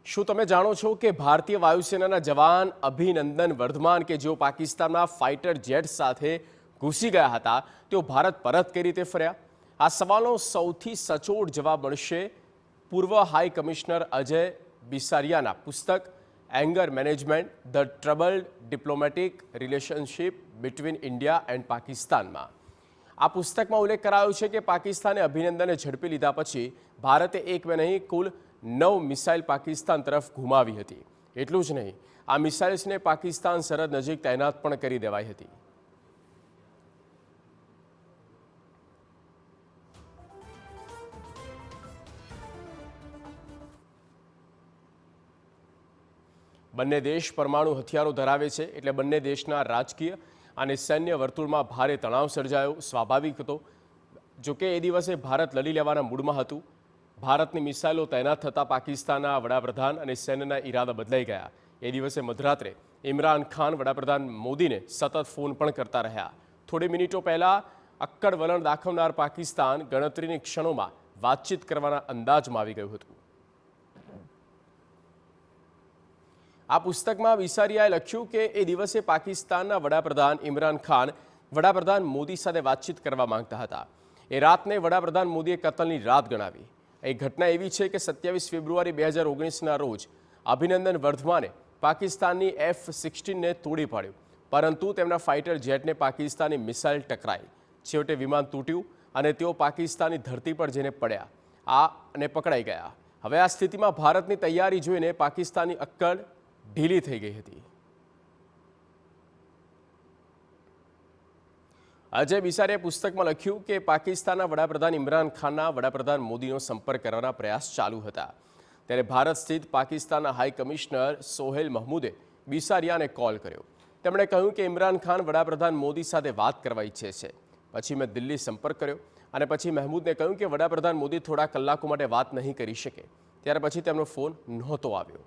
શું તમે જાણો છો કે ભારતીય વાયુસેનાના જવાન અભિનંદન વર્ધમાન કે જેઓ પાકિસ્તાનના ફાઇટર જેટ સાથે ઘૂસી ગયા હતા તેઓ ભારત પરત કઈ રીતે ફર્યા? આ સવાલનો સૌથી સચોટ જવાબ મળશે પૂર્વ હાઈ કમિશનર અજય બિસારિયાના પુસ્તક anger management the troubled diplomatic relationship between India and પાકિસ્તાનમાં। આ પુસ્તકમાં ઉલ્લેખ કરાયો છે કે પાકિસ્તાને અભિનંદનને ઝડપી લીધા પછી ભારતે એક બે નહીં કુલ 9 મિસાઇલ પાકિસ્તાન તરફ ઘુમાવી હતી। એટલું જ નહીં, આ મિસાઇલ્સને પાકિસ્તાન સરહદ નજીક તૈનાત પણ કરી દેવાઈ હતી। બંને દેશ પરમાણુ હથિયારો ધરાવે છે એટલે બંને દેશના રાજકીય અને સૈન્ય વર્તુળમાં ભારે તણાવ સર્જાયો સ્વાભાવિક હતો। જોકે એ દિવસે ભારત લડી લેવાના મૂડમાં હતું। ભારતની મિસાઇલો તૈનાત થતાં પાકિસ્તાનના વડાપ્રધાન અને સૈન્યના ઇરાદા બદલાઈ ગયા। એ દિવસે મધરાત્રે ઇમરાન ખાન વડાપ્રધાન મોદીને સતત ફોન પણ કરતા રહ્યા। થોડી મિનિટો પહેલાં અક્કડ વલણ દાખવનાર પાકિસ્તાન ગણતરીની ક્ષણોમાં વાતચીત કરવાના અંદાજમાં આવી ગયું હતું। આ પુસ્તકમાં વિસારિયાએ લખ્યું કે એ દિવસે પાકિસ્તાનના વડાપ્રધાન ઇમરાન ખાન વડાપ્રધાન મોદી સાથે વાતચીત કરવા માંગતા હતા। એ રાતને વડાપ્રધાન મોદીએ કતલની રાત ગણાવી। એ ઘટના એવી છે કે 27 ફેબ્રુઆરી 2019ના રોજ અભિનંદન વર્ધમાને પાકિસ્તાનની F-16ને તોડી પાડ્યું, પરંતુ તેમના ફાઇટર જેટને પાકિસ્તાની મિસાઇલ ટકરાઈ। છેવટે વિમાન તૂટ્યું અને તેઓ પાકિસ્તાની ધરતી પર જઈને પડ્યા અને પકડાઈ ગયા। હવે આ સ્થિતિમાં ભારતની તૈયારી જોઈને પાકિસ્તાની અક્કડ ઢીલી થઈ ગઈ હતી। અજય બિસારિયાએ પુસ્તકમાં લખ્યું કે પાકિસ્તાનના વડાપ્રધાન ઇમરાન ખાનના વડાપ્રધાન મોદીનો સંપર્ક કરવાના પ્રયાસ ચાલુ હતા। ત્યારે ભારત સ્થિત પાકિસ્તાનના હાઈ કમિશનર સોહેલ મહમૂદે બિસારિયાને કોલ કર્યો। તેમણે કહ્યું કે ઇમરાન ખાન વડાપ્રધાન મોદી સાથે વાત કરવા ઈચ્છે છે। પછી મેં દિલ્હી સંપર્ક કર્યો અને પછી મહમૂદને કહ્યું કે વડાપ્રધાન મોદી થોડા કલાકો માટે વાત નહીં કરી શકે। ત્યાર પછી તેમનો ફોન નહોતો આવ્યો।